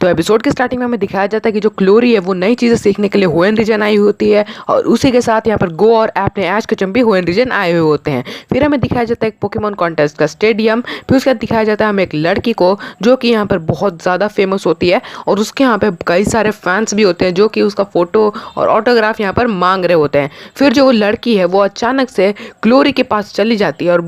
तो एपिसोड के स्टार्टिंग में हमें दिखाया जाता है कि जो क्लोरी है वो नई चीज़ें सीखने के लिए होएन रीजन आई होती है और उसी के साथ यहाँ पर गो और अपने ऐश कचम भी होएन रीजन आए हुए होते हैं। फिर हमें दिखाया जाता है एक पोकेमॉन कॉन्टेस्ट का स्टेडियम। फिर उसके बाद दिखाया जाता है हमें एक लड़की को जो कि यहाँ पर बहुत ज़्यादा फेमस होती है और उसके यहाँ पे कई सारे फैंस भी होते हैं जो कि उसका फोटो और ऑटोग्राफ यहाँ पर मांग रहे होते हैं। फिर जो वो लड़की है वो अचानक से क्लोरी के पास चली जाती है और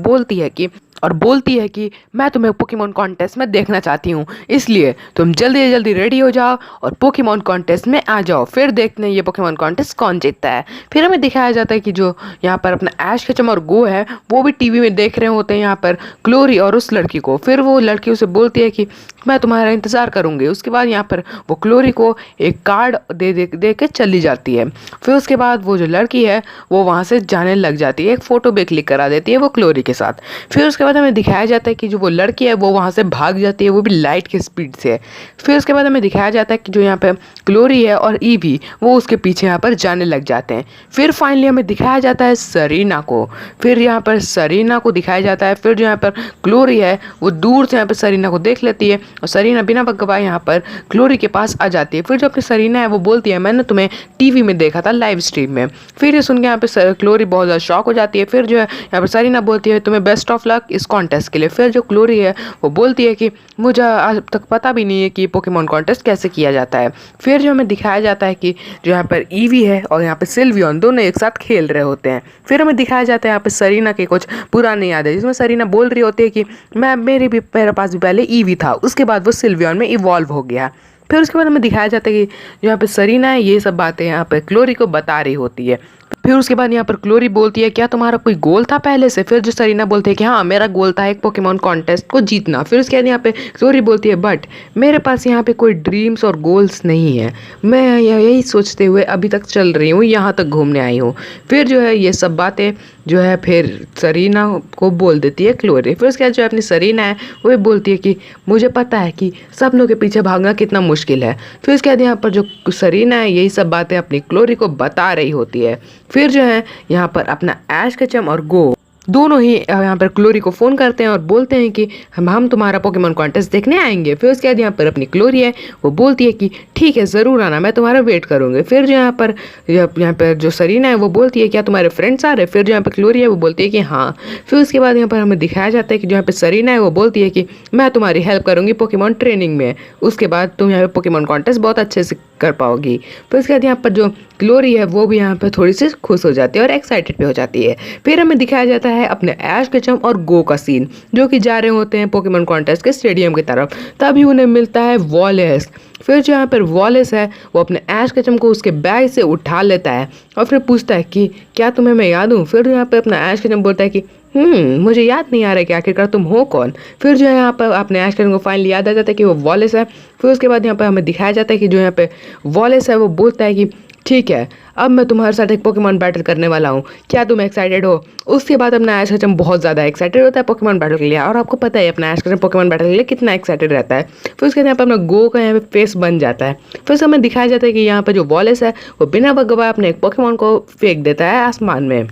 बोलती है कि मैं तुम्हें पोकेमॉन कॉन्टेस्ट में देखना चाहती हूँ, इसलिए तुम जल्दी से जल्दी रेडी हो जाओ और पोकेमॉन कॉन्टेस्ट में आ जाओ। फिर देखते हैं ये पोकेमॉन कॉन्टेस्ट कौन जीतता है। फिर हमें दिखाया जाता है कि जो यहाँ पर अपना ऐश कचम और गो है वो भी टीवी में देख रहे होते हैं यहाँ पर क्लोरी और उस लड़की को। फिर वो लड़की उसे बोलती है कि मैं तुम्हारा इंतज़ार करूँगी। उसके बाद यहाँ पर वो क्लोरी को एक कार्ड दे के चली जाती है। फिर उसके बाद वो जो लड़की है वो वहाँ से जाने लग जाती है, एक फ़ोटो भी क्लिक करा देती है वो क्लोरी के साथ। फिर उसके बाद हमें दिखाया जाता है कि जो वो लड़की है वो वहाँ से भाग जाती है, वो भी लाइट की स्पीड से। फिर उसके बाद हमें दिखाया जाता है कि जो यहाँ पे क्लोरी है और ईवी वो उसके पीछे यहाँ पर जाने लग जाते हैं। फिर फाइनली हमें दिखाया जाता है सरीना को। फिर यहाँ पर सरीना को दिखाया जाता है। फिर जो यहाँ पर क्लोरी है वो दूर से यहाँ पर सरीना को देख लेती है और सरीना बिना गवाए यहाँ पर क्लोरी के पास आ जाती है। फिर जो अपनी सरीना है वो बोलती है मैंने तुम्हें टीवी में देखा था, लाइव स्ट्रीम में। फिर ये सुन के यहाँ पे क्लोरी बहुत ज़्यादा शॉक हो जाती है। फिर जो है यहाँ पर सरीना बोलती है तुम्हें बेस्ट ऑफ लक इस कॉन्टेस्ट के लिए। फिर जो क्लोरी है वो बोलती है कि मुझे आज तक पता भी नहीं है कि पोकेमॉन कॉन्टेस्ट कैसे किया जाता है। फिर जो हमें दिखाया जाता है कि जो यहाँ पर ईवी है और यहाँ पे सिल्वियन दोनों एक साथ खेल रहे होते हैं। फिर हमें दिखाया जाता है यहाँ पे सरीना के कुछ पुरानी यादें, जिसमें सरीना बोल रही होती है कि मेरे पास भी पहले ईवी था, उसके बाद वो सिल्वियन में इवॉल्व हो गया। फिर उसके बाद हमें दिखाया जाता है कि जो यहाँ पे सरीना है ये सब बातें यहाँ पे क्लोरी को बता रही होती है। फिर उसके बाद यहाँ पर क्लोरी बोलती है क्या तुम्हारा कोई गोल था पहले से। फिर जो सरीना बोलती है कि हाँ मेरा गोल था एक पोकेमॉन कॉन्टेस्ट को जीतना। फिर उसके बाद यहाँ पे क्लोरी बोलती है बट मेरे पास यहाँ पे कोई ड्रीम्स और गोल्स नहीं है, मैं यही सोचते हुए अभी तक चल रही हूँ, यहाँ तक घूमने आई हूँ। फिर जो है ये सब बातें जो है फिर सरीना को बोल देती है क्लोरी। फिर उसके बाद जो अपनी सरीना है वो बोलती है कि मुझे पता है कि सपनों के पीछे भागना कितना मुश्किल है। फिर उसके बाद यहाँ पर जो सरीना है यही सब बातें अपनी क्लोरी को बता रही होती है। फिर जो है यहाँ पर अपना ऐश कचम और गो दोनों ही यहाँ पर क्लोरी को फ़ोन करते हैं और बोलते हैं कि हम तुम्हारा पोकेमॉन कॉन्टेस्ट देखने आएंगे। फिर उसके बाद यहाँ पर अपनी क्लोरी है वो बोलती है कि ठीक है ज़रूर आना, मैं तुम्हारा वेट करूँगी। फिर जो यहाँ पर जो सरीना है वो बोलती है क्या तुम्हारे फ्रेंड्स आ रहे। फिर जो यहाँ पर क्लोरी है वो बोलती है कि हाँ। फिर उसके बाद यहाँ पर हमें दिखाया जाता है कि जो यहाँ पर सरीना है वो बोलती है कि मैं तुम्हारी हेल्प करूँगी पोकेमॉन ट्रेनिंग में, उसके बाद तुम यहाँ पर पोकेमॉन कॉन्टेस्ट बहुत अच्छे से कर पाओगी। फिर उसके बाद यहाँ पर जो क्लोरी है वो भी यहाँ पर थोड़ी सी खुश हो जाती है और एक्साइटेड भी हो जाती है। फिर हमें दिखाया जाता है अपने ऐश कचम और गो का सीन, जो कि जा रहे होते हैं पोकेमॉन कॉन्टेस्ट के स्टेडियम की तरफ। तभी उन्हें मिलता है वॉलेस। फिर जो यहाँ पर वॉलेस है वो अपने ऐश कचम को उसके बैग से उठा लेता है और फिर पूछता है कि क्या तुम्हें मैं याद हूँ। फिर यहाँ पर अपना ऐश कचम बोलता है कि मुझे याद नहीं आ रहा है कि आखिरकार तुम हो कौन। फिर जो है यहाँ पर अपने ऐश कचम को फाइनली याद आ जाता है कि वो वॉलेस है। फिर उसके बाद यहाँ पर हमें दिखाया जाता है कि जो यहाँ पे वॉलेस है वो बोलता है कि ठीक है अब मैं तुम्हारे साथ एक पोकेमॉन बैटल करने वाला हूँ, क्या तुम एक्साइटेड हो। उसके बाद अपना ऐश कचम बहुत ज़्यादा एक्साइटेड होता है पोकेमॉन बैटल के लिए, और आपको पता है अपना ऐश कचम पोकेमॉन बैटल के लिए कितना एक्साइटेड रहता है। फिर उसके यहाँ पर अपना गो का यहाँ पे फेस बन जाता है। फिर उसे हमें दिखाया जाता है कि यहाँ पर जो वॉलेस है वो बिना गवाए अपने एक पोकेमॉन को फेंक देता है आसमान में।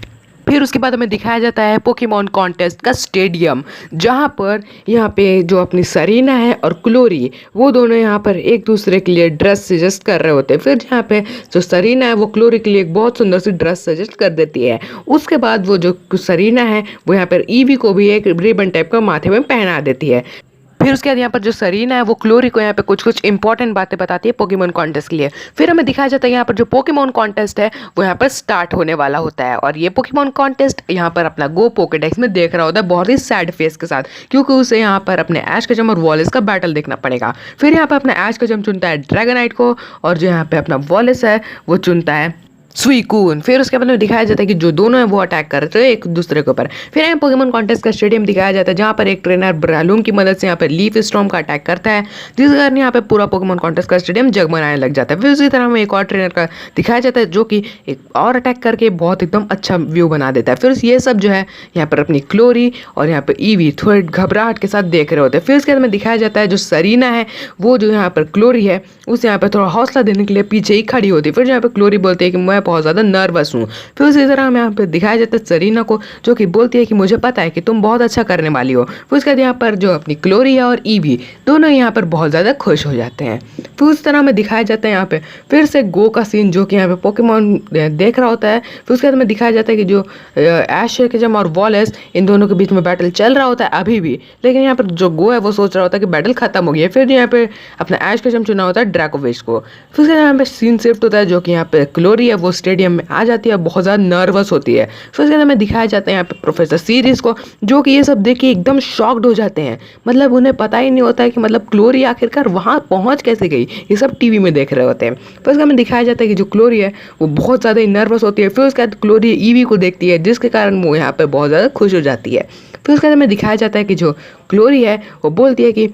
फिर उसके बाद हमें दिखाया जाता है पोकेमॉन कॉन्टेस्ट का स्टेडियम, जहाँ पर यहाँ पे जो अपनी सरीना है और क्लोरी वो दोनों यहाँ पर एक दूसरे के लिए ड्रेस सजेस्ट कर रहे होते हैं। फिर यहाँ पे जो सरीना है वो क्लोरी के लिए एक बहुत सुंदर सी ड्रेस सजेस्ट कर देती है। उसके बाद वो जो सरीना है वो यहाँ पर ईवी को भी एक रिबन टाइप का माथे में पहना देती है। फिर उसके बाद यहाँ पर जो सरीना है वो क्लोरी को यहाँ पे कुछ इंपॉर्टेंट बातें बताती है पोकेमॉन कॉन्टेस्ट के लिए। फिर हमें दिखाया जाता है यहाँ पर जो पोकेमॉन कॉन्टेस्ट है वो यहाँ पर स्टार्ट होने वाला होता है, और ये पोकेमॉन कॉन्टेस्ट यहाँ पर अपना गो पोकेडेक्स में देख रहा होता है बहुत ही सैड फेस के साथ, क्योंकि उसे यहाँ पर अपने ऐश कचम और वॉलेस का बैटल देखना पड़ेगा। फिर यहाँ पर अपना ऐश कचम चुनता है ड्रैगनाइट को और जो यहाँ पे अपना वॉलेस है वो चुनता है सुइकून। फिर उसके बाद में दिखाया जाता है कि जो दोनों हैं वो अटैक कर रहे हैं एक दूसरे के ऊपर। फिर यहाँ पोकेमॉन कॉन्टेस्ट का स्टेडियम दिखाया जाता है, जहाँ पर एक ट्रेनर ब्रालूम की मदद से यहाँ पर लीफ स्टॉर्म का अटैक करता है, जिस कारण यहाँ पे पूरा पोकेमॉन कॉन्टेस्ट का स्टेडियम जगमगाने लग जाता है। फिर उसी तरह हमें एक और ट्रेनर का दिखाया जाता है जो कि एक और अटैक करके बहुत एकदम अच्छा व्यू बना देता है। फिर ये सब जो है यहाँ पर अपनी क्लोरी और यहाँ पर ईवी थोड़े घबराहट के साथ देख रहे होते हैं। फिर उसके बाद में दिखाया जाता है जो सरीना है वो जो यहाँ पर क्लोरी है उसे यहाँ पर थोड़ा हौसला देने के लिए पीछे ही खड़ी होती है। फिर यहाँ पर क्लोरी बोलती है कि मैं बहुत ज़्यादा नर्वस हूँ। फिर उसी तरह हमें यहाँ पे दिखाया जाता है सरीना को, जो कि बोलती है कि मुझे पता है कि तुम बहुत अच्छा करने वाली हो। फिर उसके बाद यहाँ पर जो अपनी क्लोरी है और ईवी दोनों यहाँ पर बहुत ज़्यादा खुश हो जाते हैं। फिर उस तरह हमें दिखाया जाता है यहाँ पे फिर से गो का सीन, जो कि यहाँ पे पोकेमॉन देख रहा होता है। फिर उसके बाद हमें दिखाया जाता है कि जो ऐश केचम और वॉलेस इन दोनों के बीच में बैटल चल रहा होता है अभी भी, लेकिन यहाँ पर जो गो है वो सोच रहा होता है कि बैटल खत्म हो गई है। फिर यहाँ पे अपना ऐश केचम चुना होता है ड्रैकोविच को। फिर उसके यहाँ पे सीन शिफ्ट होता है, जो कि यहाँ पे क्लोरी है वो स्टेडियम में आ जाती है, बहुत ज़्यादा नर्वस होती है। फिर उसके हमें दिखाया जाता है यहाँ पे प्रोफेसर सीरीज को, जो कि ये सब देख के एकदम शॉक्ड हो जाते हैं। मतलब उन्हें पता ही नहीं होता है कि मतलब क्लोरी आखिरकार वहाँ पहुँच कैसे गई, ये सब टीवी में देख रहे होते हैं। फिर उसके हमें दिखाया जाता है कि जो क्लोरी है वो बहुत ज़्यादा ही नर्वस होती है। फिर उसके बाद क्लोरी ईवी को देखती है, जिसके कारण वो यहाँ पे बहुत ज़्यादा खुश हो जाती है। फिर उसके बाद हमें दिखाया जाता है कि जो क्लोरी है वो बोलती है कि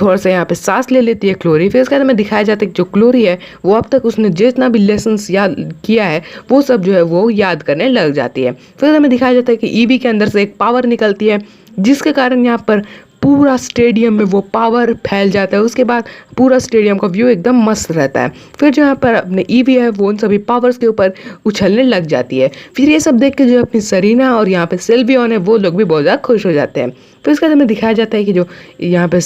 थोड़ा सा यहाँ पे सांस ले लेती है क्लोरी। फिर इसके बाद हमें दिखाया जाता है कि जो क्लोरी है वो अब तक उसने जितना भी लेसन्स याद किया है वो सब जो है वो याद करने लग जाती है। फिर हमें दिखाया जाता है कि ईवी के अंदर से एक पावर निकलती है, जिसके कारण यहाँ पर पूरा स्टेडियम में वो पावर फैल जाता है। उसके बाद पूरा स्टेडियम का व्यू एकदम मस्त रहता है। फिर जो यहाँ पर अपने ईवी है वो उन सभी पावर्स के ऊपर उछलने लग जाती है। फिर ये सब देख के जो अपनी सरीना और यहाँ पे सिल्वियन है वो लोग भी बहुत ज़्यादा खुश हो जाते हैं। फिर इसके बाद हमें दिखाया जाता है कि जो यहाँ पे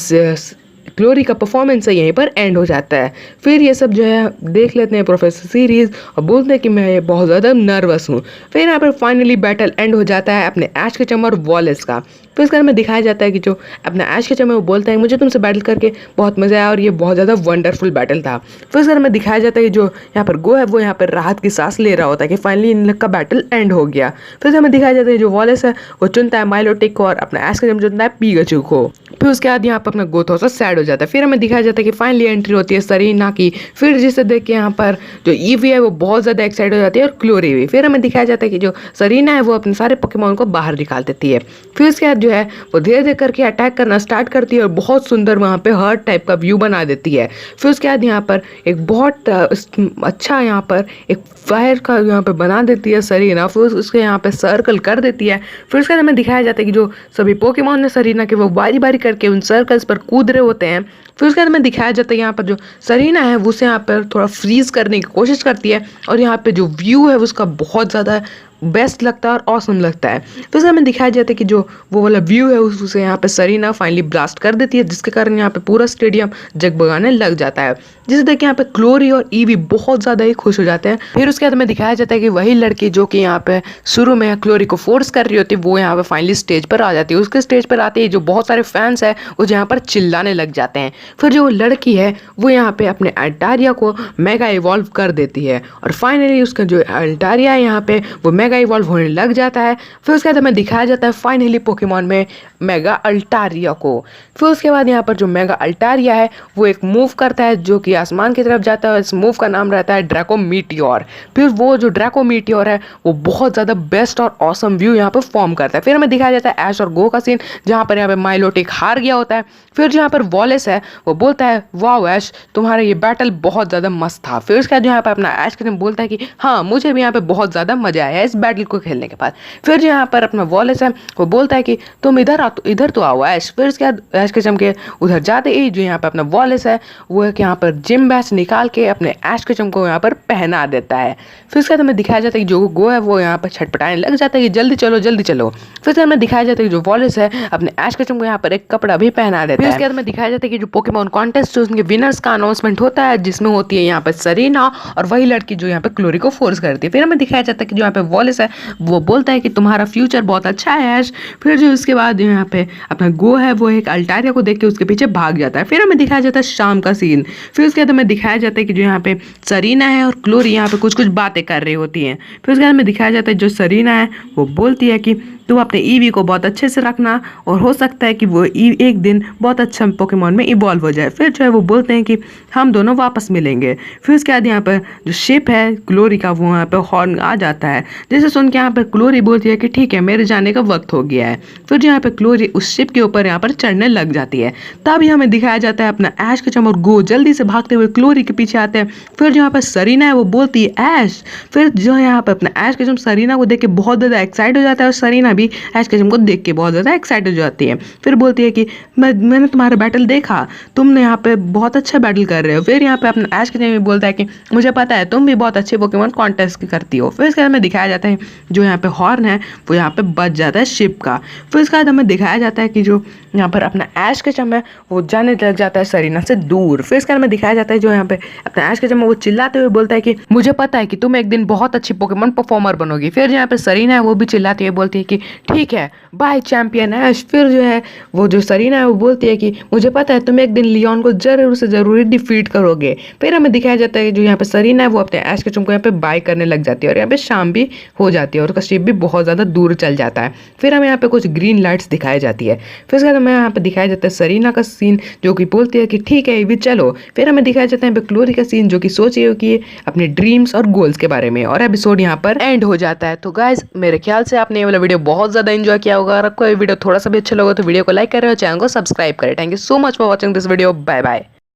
क्लोरी का परफॉर्मेंस है यहीं पर एंड हो जाता है। फिर ये सब जो है देख लेते हैं प्रोफेसर सीरीज और बोलते हैं कि मैं बहुत ज़्यादा नर्वस हूँ। फिर यहाँ पर फाइनली बैटल एंड हो जाता है अपने ऐश केचम और वॉलेस का। फिर इसके में दिखाया जाता है कि जो अपना ऐश केचम है वो बोलता है मुझे तुमसे बैटल करके बहुत मज़ा आया और ये बहुत ज़्यादा वंडरफुल बैटल था। फिर इसके में दिखाया जाता है कि जो यहाँ पर गो है वो यहाँ पर राहत की सांस ले रहा होता है कि फाइनली इन लोग का बैटल एंड हो गया। फिर हमें दिखाया जाता है जो वॉलेस है वो चुनता है माइलोटिक को और अपना ऐश केचम चुनता है पीकाचू को। फिर उसके बाद यहाँ पर अपना गो थोड़ा सा सैड हो जाता है। फिर हमें दिखाया जाता है कि फाइनली एंट्री होती है सरीना की। फिर जिसे देख के यहाँ पर जो ईवी है वो बहुत ज़्यादा एक्साइट हो जाती है और क्लोरी भी। फिर हमें दिखाया जाता है कि जो सरीना है वो अपने सारे पोकेमॉन को बाहर निकाल देती है। फिर उसके बाद जो है वो धीरे धीरे करके अटैक करना स्टार्ट करती है और बहुत सुंदर वहाँ पे हर्ट टाइप का व्यू बना देती है। फिर उसके बाद यहाँ पर एक बहुत अच्छा यहाँ पर एक फायर का यहाँ पे बना देती है सरीना। फिर उसके यहाँ पे सर्कल कर देती है। फिर उसके बाद हमें दिखाया जाता है कि जो सभी पोकेमॉन है सरीना के वो बारी बारी करके उन सर्कल्स पर कूद रहे होते हैं। फिर उसके बाद हमें दिखाया जाता है यहाँ पर जो सरीना है वो उसे यहाँ पर थोड़ा फ्रीज करने की कोशिश करती है और यहाँ पे जो व्यू है उसका बहुत ज़्यादा बेस्ट लगता है और ऑसम लगता है। फिर हमें दिखाया जाता है कि जो वो वाला व्यू है उसे यहाँ पे सरीना फाइनली ब्लास्ट कर देती है, जिसके कारण यहाँ पे पूरा स्टेडियम जगमगाने लग जाता है, जिसे देख के यहाँ पे क्लोरी और ईवी बहुत ज़्यादा ही खुश हो जाते हैं। फिर उसके बाद हमें दिखाया जाता है कि वही लड़की जो कि यहाँ पे शुरू में क्लोरी को फोर्स कर रही होती है वो यहाँ पे फाइनली स्टेज पर आ जाती है। उसके स्टेज पर आते ही जो बहुत सारे फैंस है वो यहाँ पर चिल्लाने लग जाते हैं। फिर जो लड़की है वो यहाँ पे अपने अल्टारिया को मेगा इवॉल्व कर देती है और फाइनली उसका जो अल्टारिया है यहाँ पे वो मेगा इवॉल्व होने लग जाता है। फिर उसके बाद हमें दिखाया जाता है फाइनली पोकेमॉन में मेगा अल्टारिया को। फिर उसके बाद यहाँ पर जो मेगा अल्टारिया है वो एक मूव करता है जो कि आसमान की तरफ जाता है। इस मूव का नाम रहता है ड्रैको मीटियोर। फिर वो जो ड्रैको मीटियोर है वो बहुत ज़्यादा बेस्ट और ऑसम व्यू यहाँ पर फॉर्म करता है। फिर हमें दिखाया जाता है ऐश और गो का सीन, जहाँ पर यहाँ पे माइलोटिक हार गया होता है। फिर जो यहाँ पर वॉलेस है वो बोलता है वाह ऐश तुम्हारा ये बैटल बहुत ज़्यादा मस्त था। फिर उसके बाद यहाँ पर अपना ऐश के बोलता है कि हाँ मुझे भी यहाँ पे बहुत ज़्यादा मजा आया इस बैटल को खेलने के बाद। फिर जो यहाँ पर अपना वॉलेस है वो बोलता है कि तुम इधर तो आओ ऐश। फिर उसके बाद ऐश के चमके उधर जाते ही जो यहाँ पर अपना वॉलेस है वो एक यहाँ पर जिम बैच निकाल के अपने ऐश के चमको यहाँ पर पहना देता है। फिर उसके बाद हमें दिखाया जाता है कि जो गो है वो यहाँ पर छटपटाने लग जाता है कि जल्दी चलो जल्दी चलो। फिर से हमें दिखाया जाता है कि जो वॉलेस है अपने ऐश के चमको यहाँ पर एक कपड़ा भी पहना देता है। फिर उसके बाद हमें दिखाया जाता है कि जो पोकेमॉन कॉन्टेस्ट उसके विनर्स का अनाउंसमेंट होता है, जिसमें होती है यहाँ पर सरीना और वही लड़की जो यहाँ पर क्लोरी को फोर्स करती है। फिर हमें दिखाया जाता है कि जो यहाँ पे वॉलेस है वो बोलता है कि तुम्हारा फ्यूचर बहुत अच्छा है ऐश। फिर जो उसके बाद यहाँ पे अपना गो है वो एक अल्टारिया को देख के उसके पीछे भाग जाता है। फिर हमें दिखाया जाता है शाम का सीन। फिर उसके बाद हमें दिखाया जाता है कि जो यहाँ पे सरीना है और क्लोरी यहाँ पे कुछ कुछ बातें कर रही होती हैं। फिर उसके बाद हमें दिखाया जाता है जो सरीना है वो बोलती है कि तुम अपने ईवी को बहुत अच्छे से रखना और हो सकता है कि वो एक दिन बहुत अच्छा पोकेमॉन में इवॉल्व हो जाए। फिर जो है वो बोलते हैं कि हम दोनों वापस मिलेंगे। फिर उसके बाद यहाँ पर जो शिप है क्लोरी का वो यहाँ पे हॉर्न आ जाता है, जिसे सुन के यहाँ पर क्लोरी बोलती है कि ठीक है मेरे जाने का वक्त हो गया है। फिर जो यहाँ पे क्लोरी उस शिप के ऊपर यहाँ पर चढ़ने लग जाती है। तभी हमें दिखाया जाता है अपना ऐश के चम और गो जल्दी से भागते हुए क्लोरी के पीछे आते हैं। फिर जो यहाँ पर सरीना है वो बोलती है ऐश। फिर जो यहाँ पर अपना ऐश के चम सरीना को देख के बहुत ज़्यादा एक्साइट हो जाता है और सरीना भी ऐश केचम को देख के बहुत ज़्यादा एक्साइटेड हो जाती है। फिर बोलती है कि मैंने तुम्हारा बैटल देखा, तुमने यहाँ पे बहुत अच्छा बैटल कर रहे हो। फिर यहाँ पे अपना ऐश केचम भी बोलता है कि मुझे पता है तुम भी बहुत अच्छे पोकेमॉन कॉन्टेस्ट करती हो। फिर इसके बाद हमें दिखाया जाता है जो यहाँ पे हॉर्न है वो यहाँ पे बच जाता है शिप का। फिर इसके बाद हमें दिखाया जाता है कि जो यहाँ पर अपना ऐश केचम है वो जाने लग जाता है सरीना से दूर। फिर इसके बाद हमें दिखाया जाता है जो यहाँ पे अपना ऐश केचम है वो चिल्लाते हुए बोलता है कि मुझे पता है कि तुम एक दिन बहुत अच्छी पोकेमॉन परफॉर्मर बनोगी। फिर यहाँ पे सरीना है वो भी चिल्लाती है, बोलती है कि ठीक है बाय चैंपियन ऐश। फिर जो है वो जो सरीना है वो बोलती है कि मुझे पता है तुम एक दिन लियोन को जरूर से जरूरी डिफीट करोगे। फिर हमें दिखाया जाता है जो यहाँ पे सरीना है वो अपने ऐश केचम को यहाँ पे बाय करने लग जाती है और यहाँ पे शाम भी हो जाती है और उसका शिप भी बहुत ज़्यादा दूर चल जाता है। फिर हमें यहाँ पे कुछ ग्रीन लाइट्स दिखाई जाती है। फिर उसके बाद हमें यहाँ पे दिखाया जाता है सरीना का सीन जो कि बोलती है कि ठीक है ये भी चलो। फिर हमें दिखाया जाता है यहाँ पे क्लोरी का सीन जो कि सोच रही हो कि अपने ड्रीम्स और गोल्स के बारे में, और एपिसोड यहाँ पर एंड हो जाता है। तो गाइज मेरे ख्याल से आपने ये वाला वीडियो बहुत ज़्यादा एंजॉय किया होगा। अगर आपको ये वीडियो थोड़ा सा भी अच्छा लगा तो वीडियो को लाइक करें और चैनल को सब्सक्राइब करें। Thank you so much for watching this video. Bye bye.